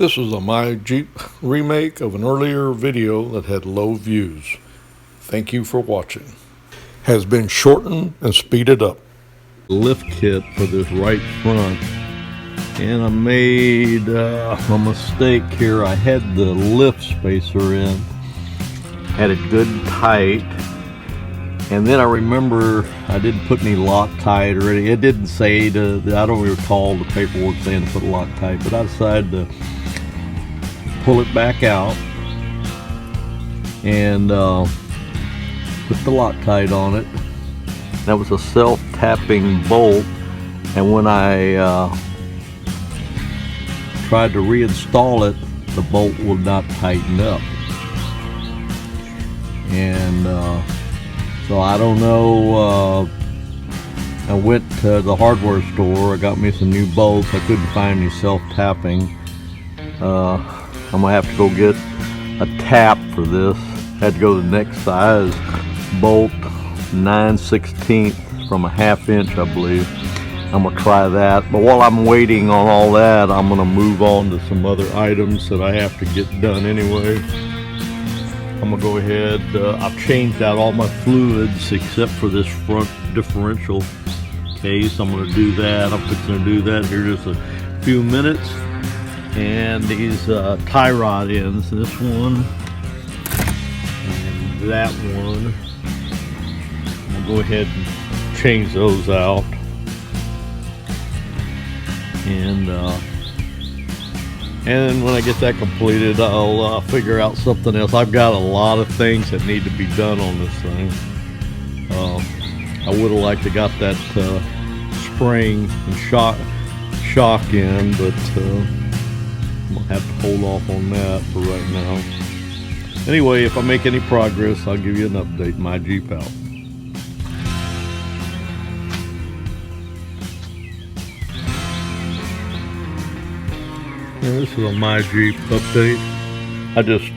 This is a My Jeep remake of an earlier video that had low views. Thank you for watching. Has been shortened and speeded up. Lift kit for this right front, and I made a mistake here. I had the lift spacer in, had it good and tight, and then I remember I didn't put any Loctite or any. It didn't say I don't recall the paperwork saying to put Loctite, but I decided to pull it back out and put the Loctite on it. That was a self-tapping bolt, and when I tried to reinstall it, the bolt would not tighten up. And so I don't know, I went to the hardware store, I got me some new bolts. I couldn't find any self-tapping. I'm gonna have to go get a tap for this. Had to go to the next size bolt, 9/16 from a 1/2 inch, I believe. I'm gonna try that, but while I'm waiting on all that, I'm gonna move on to some other items that I have to get done anyway. I'm gonna go ahead, I've changed out all my fluids except for this front differential case. I'm gonna do that. I'm fixing to do that here just a few minutes. And these tie rod ends, this one and that one, I'm gonna go ahead and change those out. And when I get that completed, I'll figure out something else. I've got a lot of things that need to be done on this thing. I would have liked to got that spring and shock in, but I'm gonna have to hold off on that for right now. Anyway, if I make any progress, I'll give you an update. My Jeep out. This is a My Jeep update. I just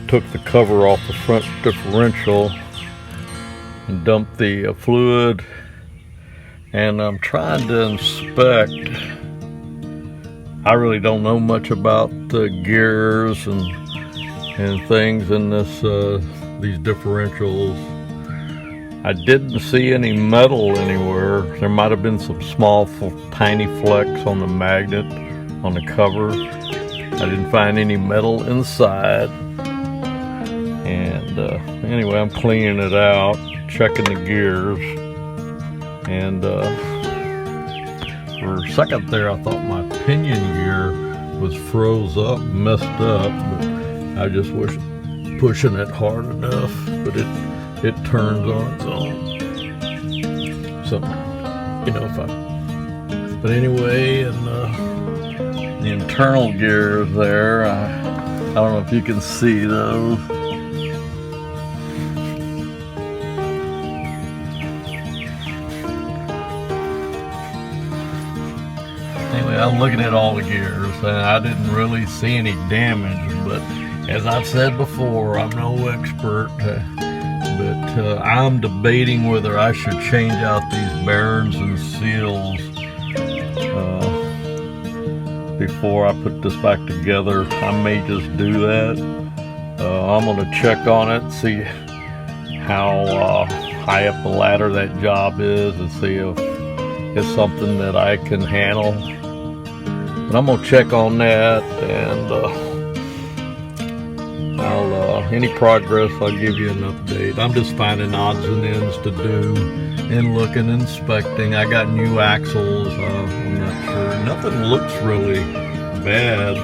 took the cover off the front differential and dumped the fluid, and I'm trying to inspect. I really don't know much about the gears and things in this these differentials. I didn't see any metal anywhere. There might have been some small tiny flecks on the magnet on the cover. I didn't find any metal inside. And anyway, I'm cleaning it out, checking the gears, and for a second there I thought my pinion gear was froze up, messed up, but I just wasn't pushing it hard enough, but it turns on its own. So, you know, but anyway, and the internal gears there, I don't know if you can see those. Anyway, I'm looking at all the gears, and I didn't really see any damage, but as I've said before, I'm no expert, but I'm debating whether I should change out these bearings and seals before I put this back together. I may just do that. I'm going to check on it, see how high up the ladder that job is, and see if it's something that I can handle. But I'm gonna check on that, and any progress I'll give you an update. I'm just finding odds and ends to do and looking, inspecting. I got new axles. I'm not sure. Nothing looks really bad.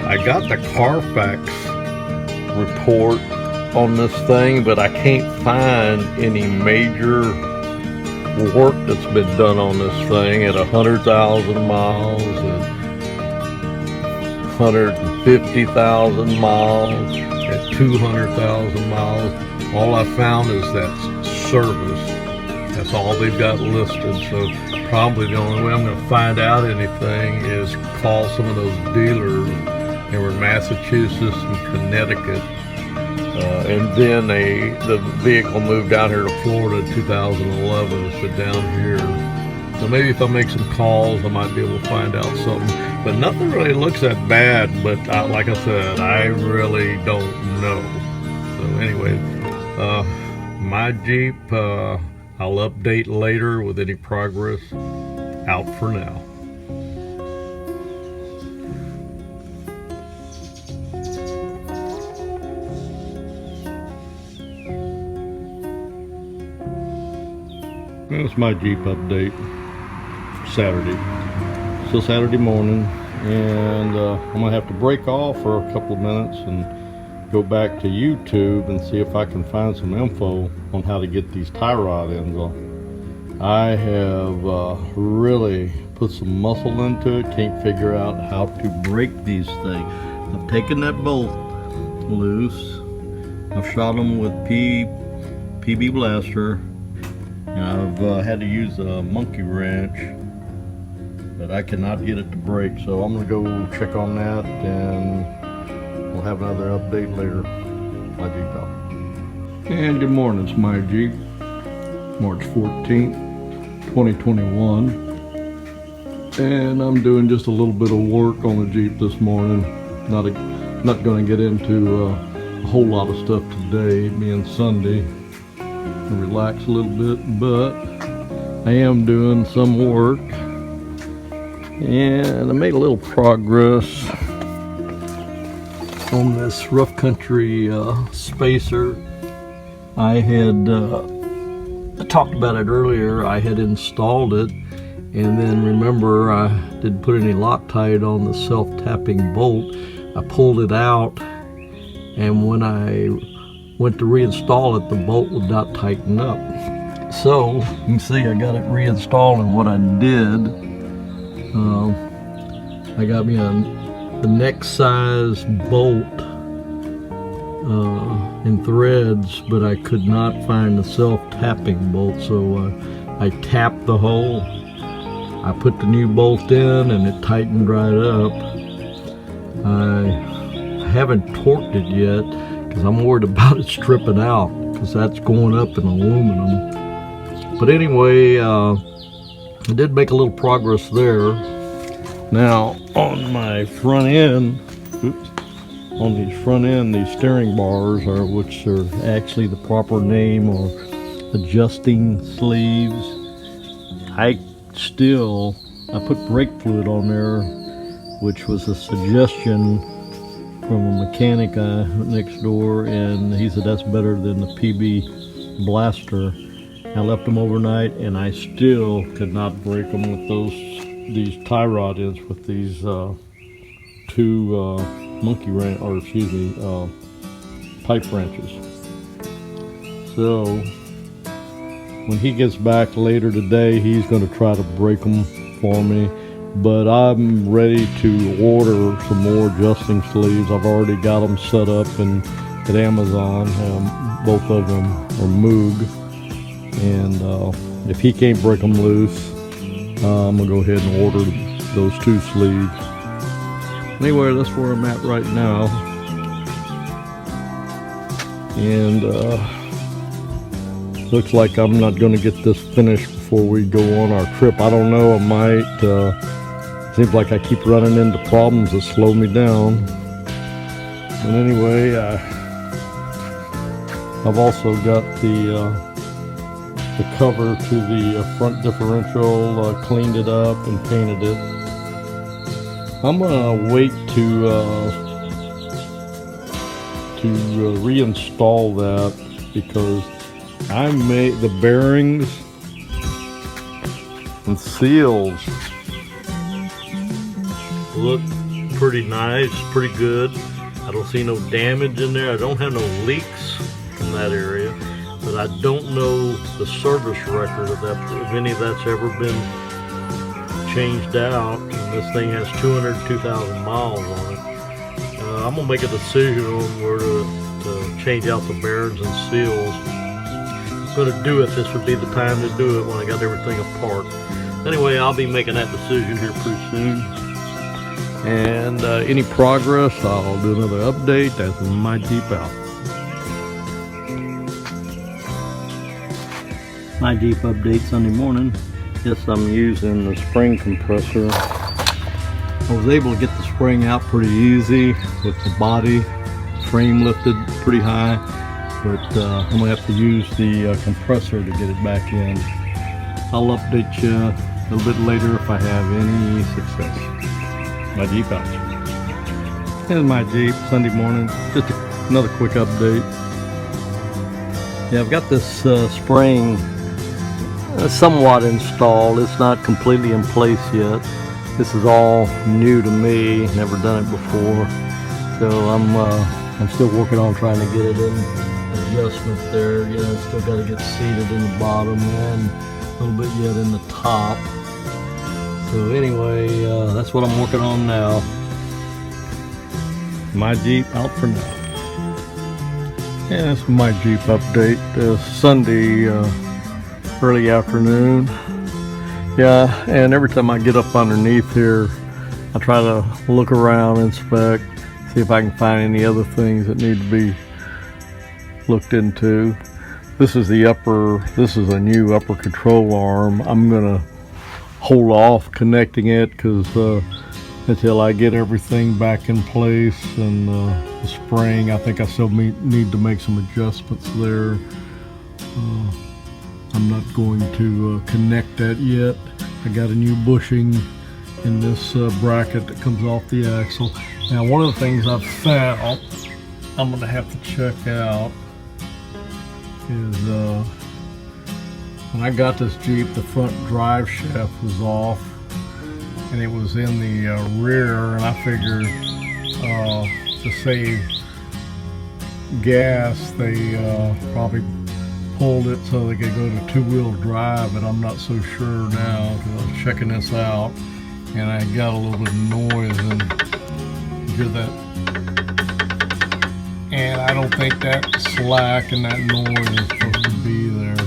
I got the Carfax report on this thing, but I can't find any major work that's been done on this thing at 100,000 miles and 150,000 miles, at 200,000 miles. All I found is that service. That's all they've got listed. So probably the only way I'm going to find out anything is call some of those dealers. They were in Massachusetts and Connecticut. And then the vehicle moved down here to Florida in 2011, so down here. So maybe if I make some calls, I might be able to find out something. But nothing really looks that bad, but like I said, I really don't know. So anyway, my Jeep, I'll update later with any progress. Out for now. That's my Jeep update for Saturday. Still Saturday morning, and I'm gonna have to break off for a couple of minutes and go back to YouTube and see if I can find some info on how to get these tie rod ends on. I have really put some muscle into it, can't figure out how to break these things. I've taken that bolt loose, I've shot them with PB blaster, and I've had to use a monkey wrench, but I cannot get it to break, so I'm gonna go check on that and we'll have another update later. My Jeep out. And good morning, it's my Jeep, March 14th, 2021. And I'm doing just a little bit of work on the Jeep this morning. Not gonna get into a whole lot of stuff today, being Sunday. Relax a little bit, but I am doing some work, and I made a little progress on this rough country spacer. I had I talked about it earlier. I had installed it, and then remember I didn't put any Loctite on the self-tapping bolt. I pulled it out, and when I went to reinstall it, the bolt would not tighten up. So you can see I got it reinstalled, and what I did, I got me the neck size bolt in threads, but I could not find the self-tapping bolt, so I tapped the hole. I put the new bolt in, and it tightened right up. I haven't torqued it yet, because I'm worried about it stripping out, because that's going up in aluminum. But anyway, I did make a little progress there. Now on my front end, on these front end, these steering bars, which are actually the proper name, or adjusting sleeves, I put brake fluid on there, which was a suggestion from a mechanic next door, and he said that's better than the PB blaster. I left them overnight, and I still could not break them with these tie rod ends with these two pipe wrenches. So when he gets back later today, he's going to try to break them for me. But I'm ready to order some more adjusting sleeves. I've already got them set up at Amazon. Both of them are Moog. And if he can't break them loose, I'm going to go ahead and order those two sleeves. Anyway, that's where I'm at right now. And looks like I'm not going to get this finished before we go on our trip. I don't know, I might. Seems like I keep running into problems that slow me down. But anyway, I've also got the cover to the front differential, cleaned it up and painted it. I'm gonna wait to reinstall that, because I made the bearings and seals look pretty nice, pretty good. I don't see no damage in there. I don't have no leaks in that area, but I don't know the service record of that, if any of that's ever been changed out. And this thing has 202,000 miles on it. I'm gonna make a decision on where to change out the bearings and seals. I'm gonna do it. This would be the time to do it when I got everything apart. Anyway, I'll be making that decision here pretty soon. And any progress, I'll do another update. That's my Jeep out. My Jeep update Sunday morning. Yes, I'm using the spring compressor I was able to get the spring out pretty easy with the body frame lifted pretty high, but I'm gonna have to use the compressor to get it back in. I'll update you a little bit later if I have any success. My Jeep out. Here's my Jeep, Sunday morning. Just another quick update. Yeah, I've got this spring somewhat installed. It's not completely in place yet. This is all new to me. Never done it before. So I'm still working on trying to get it in adjustment there. You know, still got to get seated in the bottom and a little bit yet in the top. So anyway, that's what I'm working on now. My Jeep out for now. Yeah, that's my Jeep update. Sunday early afternoon. Yeah, and every time I get up underneath here, I try to look around, inspect, see if I can find any other things that need to be looked into. This is a new upper control arm. I'm gonna hold off connecting it because until I get everything back in place, and the spring, I think I still need to make some adjustments there. I'm not going to connect that yet. I got a new bushing in this bracket that comes off the axle. Now, one of the things I've found I'm gonna have to check out is when I got this Jeep, the front drive shaft was off and it was in the rear, and I figured to save gas they probably pulled it so they could go to two-wheel drive, but I'm not so sure now because I was checking this out and I got a little bit of noise, and you hear that, and I don't think that slack and that noise is supposed to be there.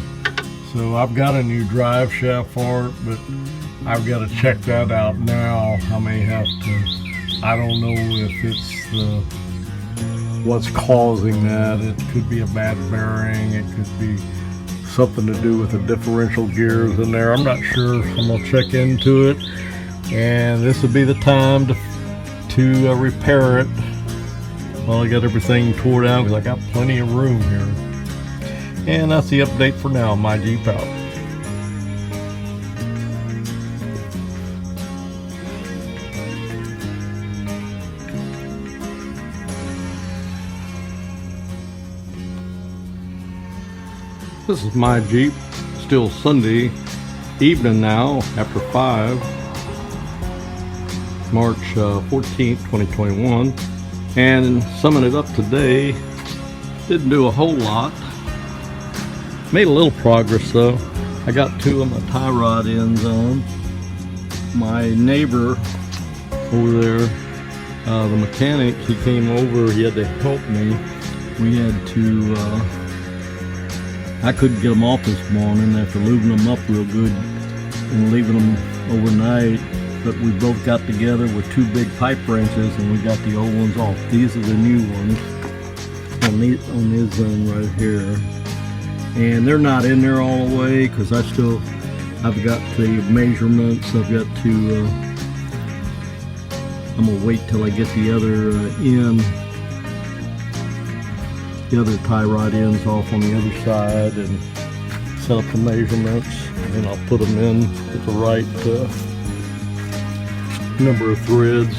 So I've got a new drive shaft for it, but I've got to check that out now. I may have to, I don't know if it's what's causing that. It could be a bad bearing, it could be something to do with the differential gears in there. I'm not sure. I'm gonna check into it, and this would be the time to repair it while I got everything tore down, because I got plenty of room here. And that's the update for now. My Jeep out. This is my Jeep, still Sunday evening now, after 5, March 14th, 2021. And summing it up today, didn't do a whole lot. Made a little progress though. I got 2 of my tie rod ends on. My neighbor over there, the mechanic, he came over, he had to help me. We had to, I couldn't get them off this morning after lubing them up real good and leaving them overnight, but we both got together with 2 big pipe wrenches and we got the old ones off. These are the new ones on this zone right here, and they're not in there all the way because I've got the measurements. I've got to I'm gonna wait till I get the other the other tie rod ends off on the other side and set up the measurements, and then I'll put them in with the right number of threads.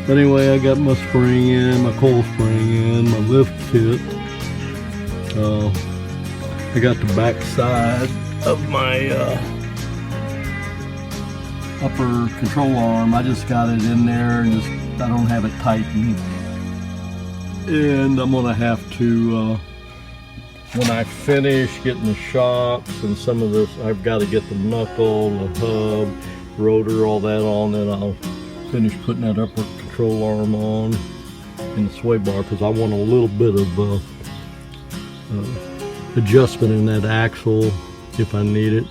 But anyway, I got my spring in, my coil spring in, my lift kit. I got the back side of my upper control arm. I just got it in there and I don't have it tightened. And I'm gonna have to, when I finish getting the shocks and some of this, I've got to get the knuckle, the hub, rotor, all that on, then I'll finish putting that upper control arm on and the sway bar, because I want a little bit of adjustment in that axle if I need it.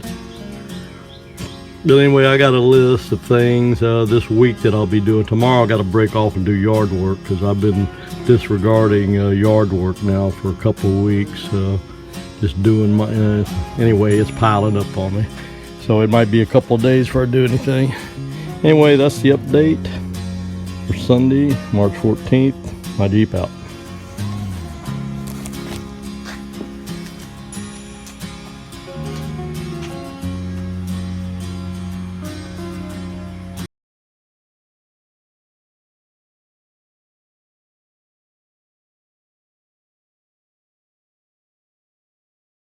But anyway, I got a list of things this week that I'll be doing. Tomorrow I got to break off and do yard work because I've been disregarding yard work now for a couple of weeks. Just doing my, anyway, it's piling up on me. So it might be a couple of days before I do anything. Anyway, that's the update. for Sunday, March 14th. My Jeep out.